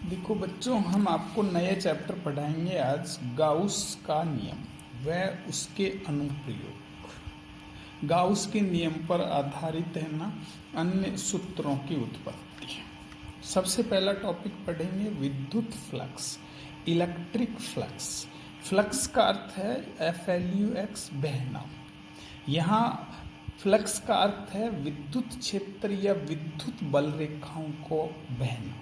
देखो बच्चों, हम आपको नए चैप्टर पढ़ाएंगे आज, गाउस का नियम व उसके अनुप्रयोग। गाउस के नियम पर आधारित है ना अन्य सूत्रों की उत्पत्ति। सबसे पहला टॉपिक पढ़ेंगे विद्युत फ्लक्स, इलेक्ट्रिक फ्लक्स। फ्लक्स का अर्थ है FLUX, बहना। यहाँ फ्लक्स का अर्थ है विद्युत क्षेत्र या विद्युत बल रेखाओं को बहना।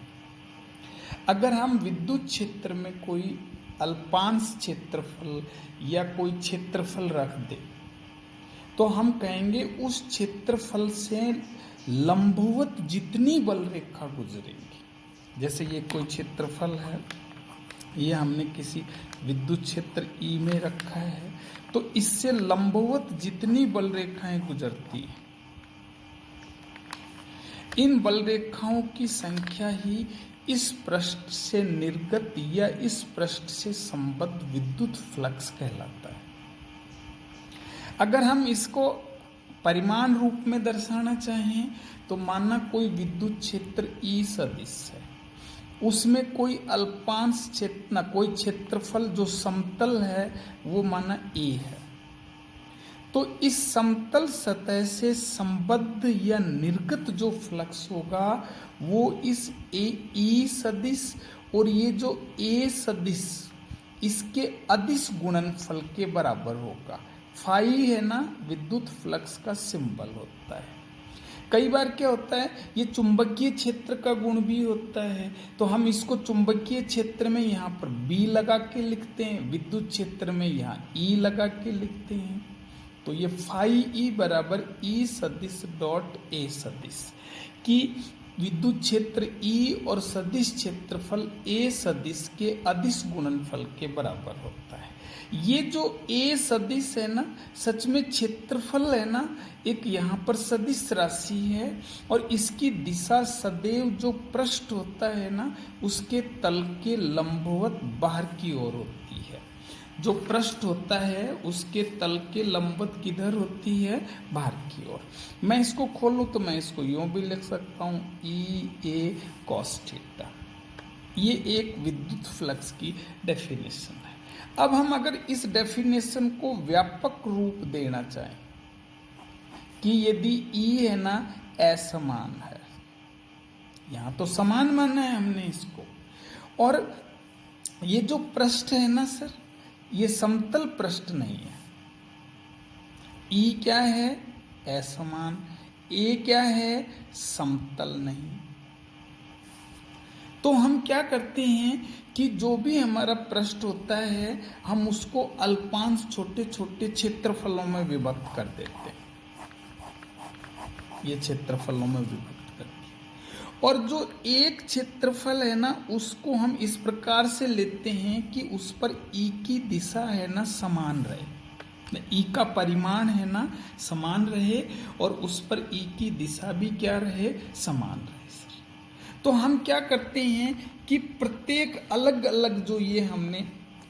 अगर हम विद्युत क्षेत्र में कोई अल्पांश क्षेत्रफल या कोई क्षेत्रफल रख दें तो हम कहेंगे उस क्षेत्रफल से लंबवत जितनी बल रेखा गुजरेगी। जैसे ये कोई क्षेत्रफल है, ये हमने किसी विद्युत क्षेत्र E में रखा है, तो इससे लंबवत जितनी बल रेखाएं गुजरती हैं, इन बल रेखाओं की संख्या ही इस पृष्ठ से निर्गत या इस पृष्ठ से संबद्ध विद्युत फ्लक्स कहलाता है। अगर हम इसको परिमाण रूप में दर्शाना चाहें तो माना कोई विद्युत क्षेत्र E सदिश है, उसमें कोई अल्पांश क्षेत्र ना कोई क्षेत्रफल जो समतल है वो माना A है, तो इस समतल सतह से संबद्ध या निर्गत जो फ्लक्स होगा वो इस E सदिश और ये जो A सदिश इसके अदिश गुणनफल के बराबर होगा। फाई है ना विद्युत फ्लक्स का सिंबल होता है। कई बार क्या होता है, ये चुंबकीय क्षेत्र का गुण भी होता है, तो हम इसको चुंबकीय क्षेत्र में यहाँ पर B लगा के लिखते हैं, विद्युत क्षेत्र में यहाँ E लगा के लिखते हैं। तो ये फाई E बराबर E सदिश डॉट A सदिश की विद्युत क्षेत्र E और सदिश क्षेत्रफल A सदिश के अदिश गुणनफल के बराबर होता है। ये जो A सदिश है ना, सच में क्षेत्रफल है ना, एक यहाँ पर सदिश राशि है और इसकी दिशा सदैव जो पृष्ठ होता है ना उसके तल के लंबवत बाहर की ओर होती है। जो पृष्ठ होता है उसके तल के लंबवत किधर होती है, बाहर की ओर। मैं इसको खोलूं तो मैं इसको यूं भी लिख सकता हूं EA cos थीटा। ये एक विद्युत फ्लक्स की डेफिनेशन है। अब हम अगर इस डेफिनेशन को व्यापक रूप देना चाहें कि यदि E है ना असमान है, यहाँ तो समान माना है हमने इसको, और ये जो पृष्ठ है ना सर, ये समतल पृष्ठ नहीं है। E क्या है, असमान। A क्या है, समतल नहीं। तो हम क्या करते हैं कि जो भी हमारा पृष्ठ होता है हम उसको अल्पांश छोटे छोटे क्षेत्रफलों में विभक्त कर देते हैं। ये क्षेत्रफलों में विभक्त करते हैं, और जो एक क्षेत्रफल है ना उसको हम इस प्रकार से लेते हैं कि उस पर E की दिशा है ना समान रहे, E का परिमाण है ना समान रहे और उस पर E की दिशा भी क्या रहे, समान रहे। तो हम क्या करते हैं कि प्रत्येक अलग अलग जो ये हमने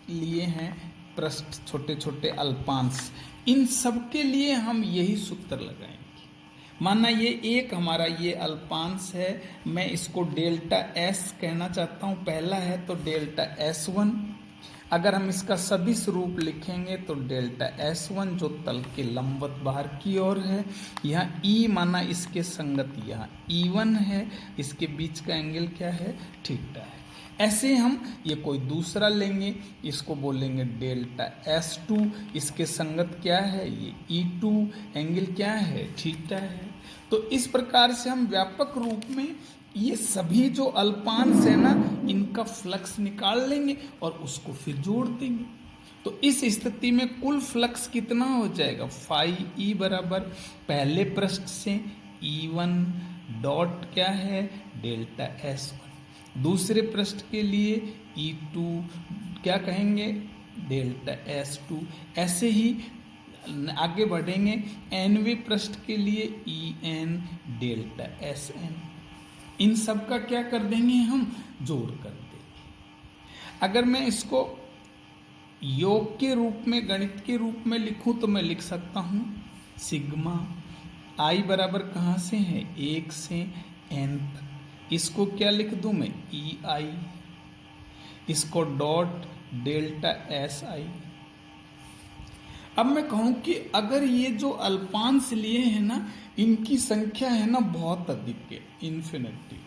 लिए हैं पृष्ठ छोटे छोटे अल्पांश, इन सब के लिए हम यही सूत्र लगाएंगे। माना ये एक हमारा ये अल्पांश है, मैं इसको डेल्टा S कहना चाहता हूँ, पहला है तो डेल्टा S1। अगर हम इसका सदिश रूप लिखेंगे तो डेल्टा S1 जो तल के लंबवत बाहर की ओर है। यहाँ E माना इसके संगत यहाँ E1 है, इसके बीच का एंगल क्या है, थीटा है। ऐसे हम ये कोई दूसरा लेंगे, इसको बोलेंगे डेल्टा S2, इसके संगत क्या है, ये E2, एंगल क्या है, थीटा है। तो इस प्रकार से हम व्यापक रूप में ये सभी जो अल्पांश है ना इनका फ्लक्स निकाल लेंगे और उसको फिर जोड़ देंगे। तो इस स्थिति में कुल फ्लक्स कितना हो जाएगा, फाई E बराबर पहले पृष्ठ से E1 डॉट क्या है, डेल्टा S1, दूसरे पृष्ठ के लिए E2 क्या कहेंगे, डेल्टा S2। ऐसे ही आगे बढ़ेंगे, nवें पृष्ठ के लिए En डेल्टा Sn। इन सब का क्या कर देंगे, हम जोड़ कर देंगे। अगर मैं इसको योग के रूप में, गणित के रूप में लिखूं तो मैं लिख सकता हूं सिग्मा I बराबर कहाँ से है, 1 से n तक। इसको क्या लिख दूं मैं, EI इसको डॉट डेल्टा एस आई। अब मैं कहूं कि अगर ये जो अल्पांश लिए हैं ना, इनकी संख्या है ना बहुत अधिक है, इन्फिनिटी,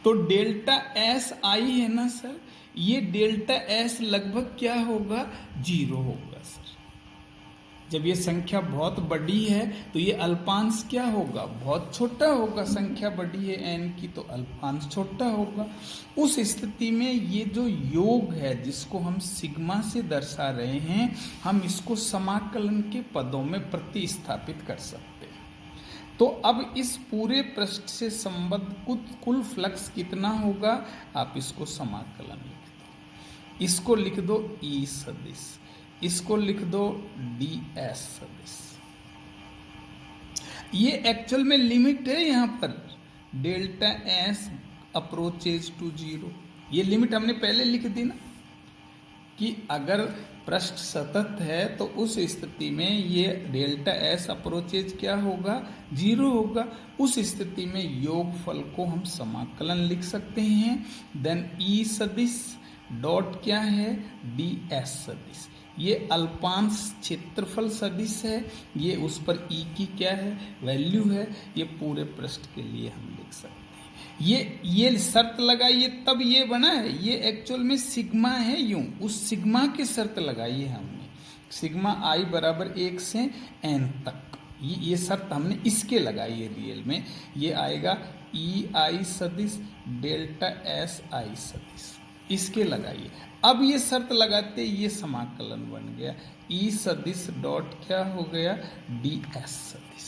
तो डेल्टा एस आई है ना सर, ये डेल्टा एस लगभग क्या होगा, 0 होगा सर। जब ये संख्या बहुत बड़ी है तो ये अल्पांश क्या होगा, बहुत छोटा होगा। संख्या बड़ी है n की तो अल्पांश छोटा होगा। उस स्थिति में ये जो योग है जिसको हम सिग्मा से दर्शा रहे हैं, हम इसको समाकलन के पदों में प्रतिस्थापित कर सकते हैं। तो अब इस पूरे पृष्ठ से संबद्ध कुल फ्लक्स कितना होगा, आप इसको समाकलन लिख दो। इसको लिख दो E सदिश, इसको लिख दो ds सदिश। ये एक्चुअल में लिमिट है यहाँ पर, डेल्टा एस अप्रोचेज टू 0। ये लिमिट हमने पहले लिख दी ना कि अगर पृष्ठ सतत है तो उस स्थिति में ये डेल्टा एस अप्रोचेज क्या होगा, 0 होगा। उस स्थिति में योगफल को हम समाकलन लिख सकते हैं। देन E सदिश डॉट क्या है, ds सदिश। ये अल्पांश क्षेत्रफल सदिश है, ये उस पर E की क्या है, वैल्यू है। ये पूरे पृष्ठ के लिए हम लिख सकते हैं। ये शर्त लगाइए तब ये बना है। ये एक्चुअल में सिग्मा है, यूं उस सिग्मा की शर्त लगाई है हमने, सिग्मा i बराबर 1 से n तक। ये शर्त हमने इसके लगाई है। रियल में ये आएगा EI सदिश डेल्टा SI सदिश, इसके लगाइए। अब ये शर्त लगाते ये समाकलन बन गया, E सदिश डॉट क्या हो गया, ds सदिश।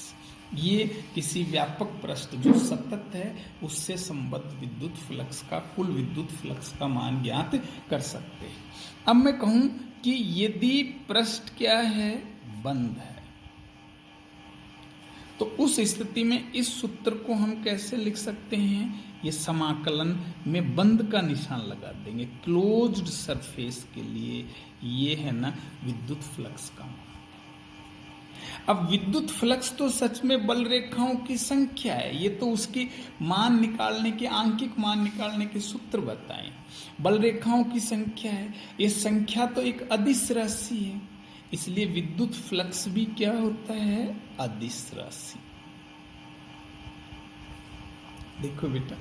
ये किसी व्यापक पृष्ठ जो सतत है उससे संबद्ध विद्युत फ्लक्स का, कुल विद्युत फ्लक्स का मान ज्ञात कर सकते हैं। अब मैं कहूं कि यदि पृष्ठ क्या है, बंद है, तो उस स्थिति में इस सूत्र को हम कैसे लिख सकते हैं, ये समाकलन में बंद का निशान लगा देंगे। क्लोज्ड सरफेस के लिए ये है ना विद्युत फ्लक्स का मान। अब विद्युत फ्लक्स तो सच में बल रेखाओं की संख्या है, ये तो उसकी मान निकालने के, आंकिक मान निकालने के सूत्र बताएं। बल रेखाओं की संख्या है, ये संख्या तो एक अदिश राशि है, इसलिए विद्युत फ्लक्स भी क्या होता है, अदिश राशि। देखो बेटा,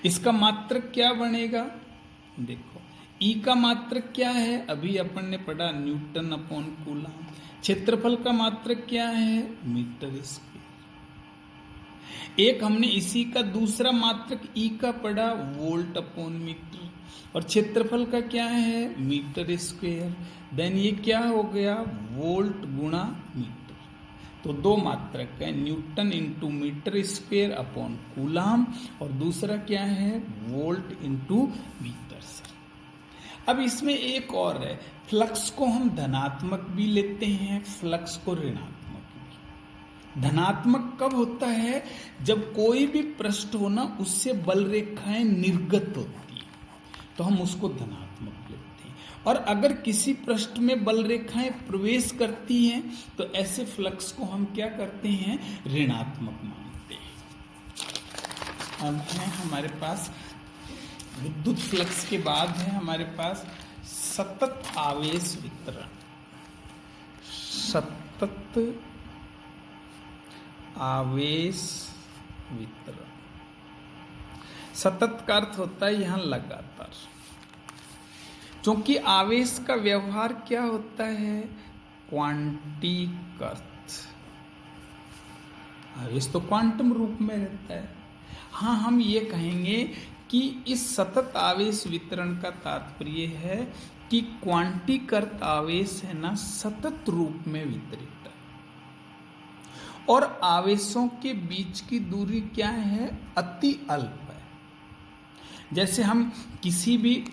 इसका मात्रक क्या बनेगा, देखो E का मात्रक क्या है, अभी अपन ने पढ़ा न्यूटन अपॉन कूलम। क्षेत्रफल का मात्रक क्या है, मीटर स्क्वायर। एक हमने इसी का दूसरा मात्रक E का पढ़ा, वोल्ट अपॉन मीटर, और क्षेत्रफल का क्या है, मीटर स्क्वायर। देन ये क्या हो गया, वोल्ट गुणा मीटर। तो दो मात्रक है, newton into metre square upon coulomb, और दूसरा क्या है, वोल्ट इंटू मीटर। अब इसमें एक और है, फ्लक्स को हम धनात्मक भी लेते हैं, फ्लक्स को ऋणात्मक भी। धनात्मक कब होता है, जब कोई भी पृष्ठ हो ना उससे बल रेखाएं निर्गत होती है तो हम उसको धनात्मक लेते हैं, और अगर किसी पृष्ठ में बल रेखाएं प्रवेश करती हैं तो ऐसे फ्लक्स को हम क्या करते हैं, ऋणात्मक मानते हैं। अब है हमारे पास विद्युत फ्लक्स के बाद है हमारे पास सतत आवेश वितरण। सतत आवेश वितरण, सतत का अर्थ होता है यहां लगातार, क्योंकि आवेश का व्यवहार क्या होता है, क्वांटिक अर्थ। आवेश तो क्वांटम रूप में रहता है। हाँ, हम ये कहेंगे कि इस सतत आवेश वितरण का तात्पर्य है कि क्वांटिक अर्थ आवेश है ना सतत रूप में वितरित है, और आवेशों के बीच की दूरी क्या है, अति अल्प है। जैसे हम किसी भी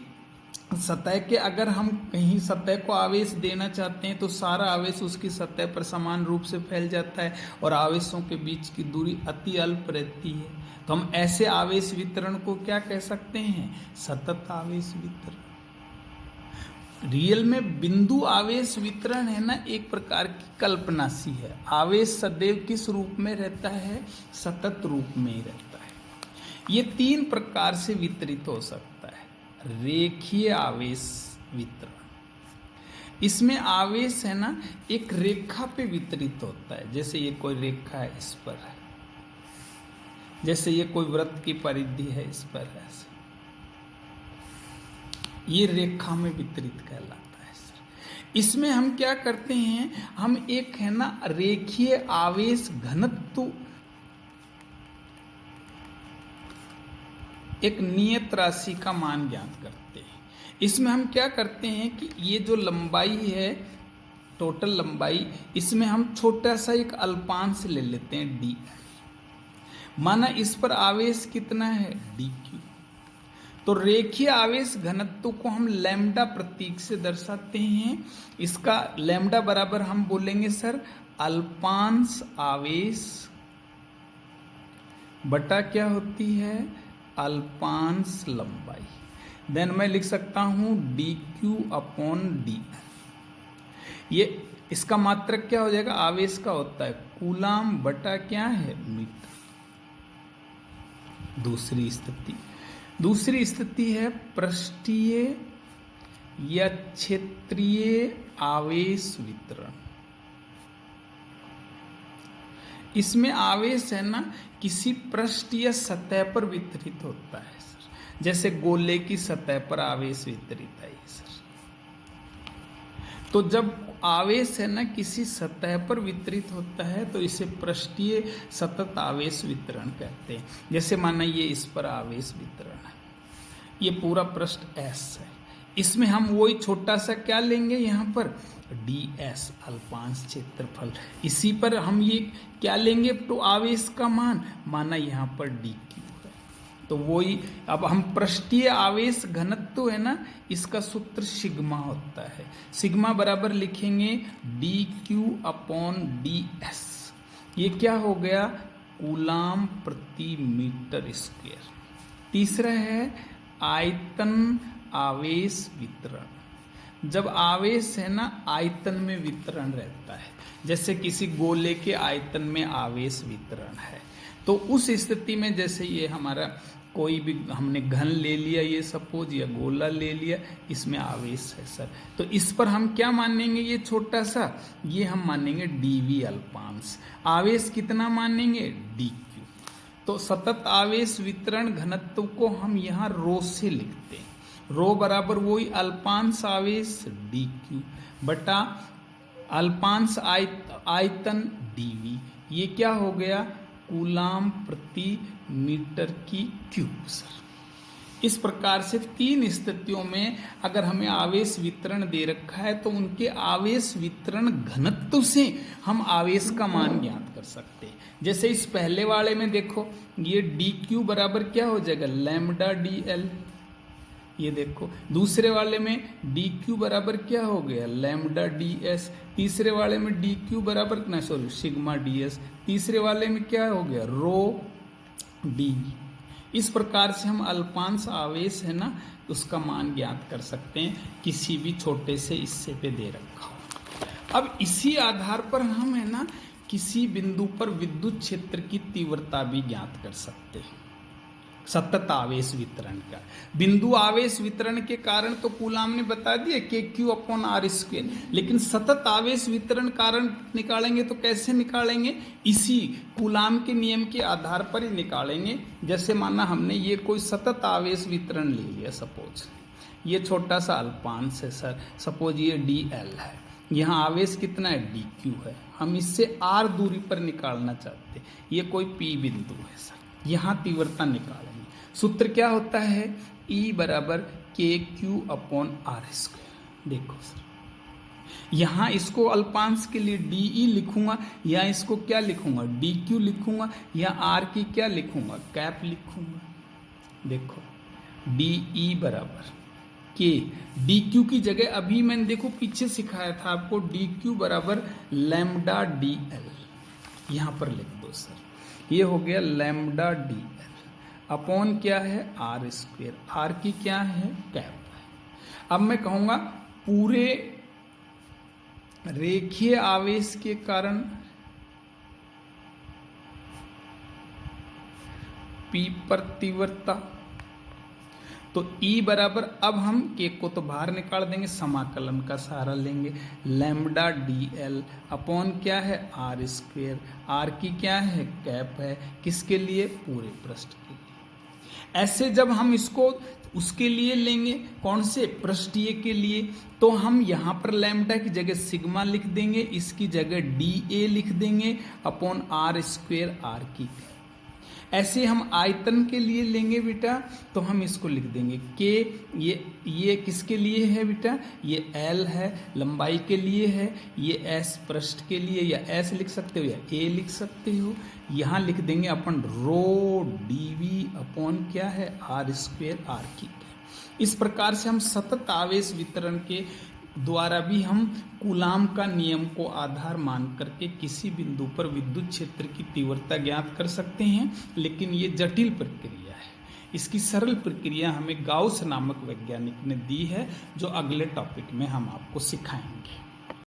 सतह के, अगर हम कहीं सतह को आवेश देना चाहते हैं तो सारा आवेश उसकी सतह पर समान रूप से फैल जाता है, और आवेशों के बीच की दूरी अति अल्प रहती है। तो हम ऐसे आवेश वितरण को क्या कह सकते हैं, सतत आवेश वितरण। रियल में बिंदु आवेश वितरण है ना एक प्रकार की कल्पना सी है। आवेश सदैव किस रूप में रहता है, सतत रूप में ही रहता है। ये तीन प्रकार से वितरित हो सकता है। रेखीय आवेश वितरण। इसमें आवेश है ना एक रेखा पे वितरित होता है, जैसे ये कोई रेखा है इस पर है, जैसे ये कोई वृत्त की परिधि है इस पर है, ये रेखा में वितरित कहलाता है सर। इसमें हम क्या करते हैं, हम एक है ना रेखीय आवेश घनत्व, एक नियत राशि का मान ज्ञात करते हैं। इसमें हम क्या करते हैं कि ये जो लंबाई है, टोटल लंबाई, इसमें हम छोटा सा एक अल्पांश ले लेते हैं डी। माना इस पर आवेश कितना है, डी क्यू। तो रेखीय आवेश घनत्व को हम लैम्डा प्रतीक से दर्शाते हैं। इसका लैम्डा बराबर हम बोलेंगे सर अल्पांश आवेश बटा क्या होती है, अल्पांश लंबाई। देन मैं लिख सकता हूं डी क्यू अपॉन डी। ये इसका मात्रक क्या हो जाएगा, आवेश का होता है कूलाम बटा क्या है, मीटर। दूसरी स्थिति है पृष्ठीय या क्षेत्रीय आवेश वितरण। इसमें आवेश है ना किसी पृष्ठ या सतह पर वितरित होता है सर, जैसे गोले की सतह पर आवेश वितरित है सर। तो जब आवेश है ना किसी सतह पर वितरित होता है तो इसे पृष्ठीय सतत आवेश वितरण कहते हैं। जैसे माना ये इस पर आवेश वितरण है, ये पूरा पृष्ठ एस है, इसमें हम वही छोटा सा क्या लेंगे यहाँ पर डी एस अल्पांश क्षेत्रफल, इसी पर हम ये क्या लेंगे तो आवेश का मान, माना यहाँ पर डी क्यू है। तो वही अब हम पृष्ठीय आवेश घनत्व है ना, इसका सूत्र सिग्मा होता है। सिग्मा बराबर लिखेंगे D Q upon D S. ये क्या हो गया, कूलाम प्रति मीटर स्क्वायर। तीसरा है आयतन आवेश वितरण। जब आवेश है ना आयतन में वितरण रहता है, जैसे किसी गोले के आयतन में आवेश वितरण है, तो उस स्थिति में जैसे ये हमारा कोई भी हमने घन ले लिया, ये सपोज, या गोला ले लिया, इसमें आवेश है सर, तो इस पर हम क्या मानेंगे, ये छोटा सा, ये हम मानेंगे डीवी अल्पांश। आवेश कितना मानेंगे, डी क्यू। तो सतत आवेश वितरण घनत्व को हम यहाँ रो से लिखते हैं। रो बराबर वही अल्पांश आवेश डी क्यू बटा अल्पांश आयतन डीवी। ये क्या हो गया, कूलाम प्रति मीटर की क्यूब सर। इस प्रकार से तीन स्थितियों में अगर हमें आवेश वितरण दे रखा है तो उनके आवेश वितरण घनत्व से हम आवेश का मान ज्ञात कर सकते हैं। जैसे इस पहले वाले में देखो, ये डी क्यू बराबर क्या हो जाएगा, लैम्डा डी एल। ये देखो दूसरे वाले में डी क्यू बराबर क्या हो गया, लैम्डा डी एस। तीसरे वाले में डी क्यू बराबर ना सॉरी सिग्मा डी एस। तीसरे वाले में क्या हो गया, रो डी। इस प्रकार से हम अल्पांश आवेश है ना उसका मान ज्ञात कर सकते हैं, किसी भी छोटे से हिस्से पे दे रखा हो। अब इसी आधार पर हम है ना किसी बिंदु पर विद्युत क्षेत्र की तीव्रता भी ज्ञात कर सकते हैं, सतत आवेश वितरण का। बिंदु आवेश वितरण के कारण तो कूलाम ने बता दिया के क्यू अपॉन आर स्क्वायर, लेकिन सतत आवेश वितरण कारण निकालेंगे तो कैसे निकालेंगे, इसी कूलाम के नियम के आधार पर ही निकालेंगे। जैसे माना हमने ये कोई सतत आवेश वितरण ले लिया, सपोज ये छोटा सा अल्पांश है सर, सपोज ये डी एल है, यहाँ आवेश कितना है, डी क्यू है, हम इससे आर दूरी पर निकालना चाहते हैं, ये कोई पी बिंदु है सर, यहाँ तीव्रता निकालेंगे। सूत्र क्या होता है, E बराबर के क्यू अपॉन आर स्क्वायर। देखो सर यहाँ इसको अल्पांश के लिए डी ई लिखूंगा, या इसको क्या लिखूंगा, डी क्यू लिखूंगा, या आर की क्या लिखूंगा, कैप लिखूंगा। देखो डी ई बराबर के, डी क्यू की जगह अभी मैंने देखो पीछे सिखाया था आपको, डी क्यू बराबर लैम्डा डी एल, यहाँ पर लिख दो सर, ये हो गया लैम्डा डी एल अपॉन क्या है, आर स्क्वायर। आर की क्या है, कैप। अब मैं कहूंगा पूरे रेखीय आवेश के कारण पी पर तीव्रता, तो E बराबर, अब हम के को तो बाहर निकाल देंगे, समाकलन का सहारा लेंगे, लैम्बडा DL अपॉन क्या है आर स्क्वेयर, आर की क्या है कैप है, किसके लिए पूरे पृष्ठ के लिए। ऐसे जब हम इसको उसके लिए लेंगे, कौन से पृष्ठीय के लिए, तो हम यहाँ पर लैम्बडा की जगह सिग्मा लिख देंगे, इसकी जगह DA लिख देंगे अपॉन आर स्क्वेयर आर की। ऐसे हम आयतन के लिए लेंगे बेटा, तो हम इसको लिख देंगे के, ये किसके लिए है बेटा, ये L है, लंबाई के लिए है, ये S पृष्ठ के लिए, या S लिख सकते हो या A लिख सकते हो। यहाँ लिख देंगे अपन रो dV अपॉन क्या है आर स्क्वेयर आर की। इस प्रकार से हम सतत आवेश वितरण के द्वारा भी हम कूलाम का नियम को आधार मान करके किसी बिंदु पर विद्युत क्षेत्र की तीव्रता ज्ञात कर सकते हैं। लेकिन ये जटिल प्रक्रिया है, इसकी सरल प्रक्रिया हमें गाउस नामक वैज्ञानिक ने दी है, जो अगले टॉपिक में हम आपको सिखाएंगे।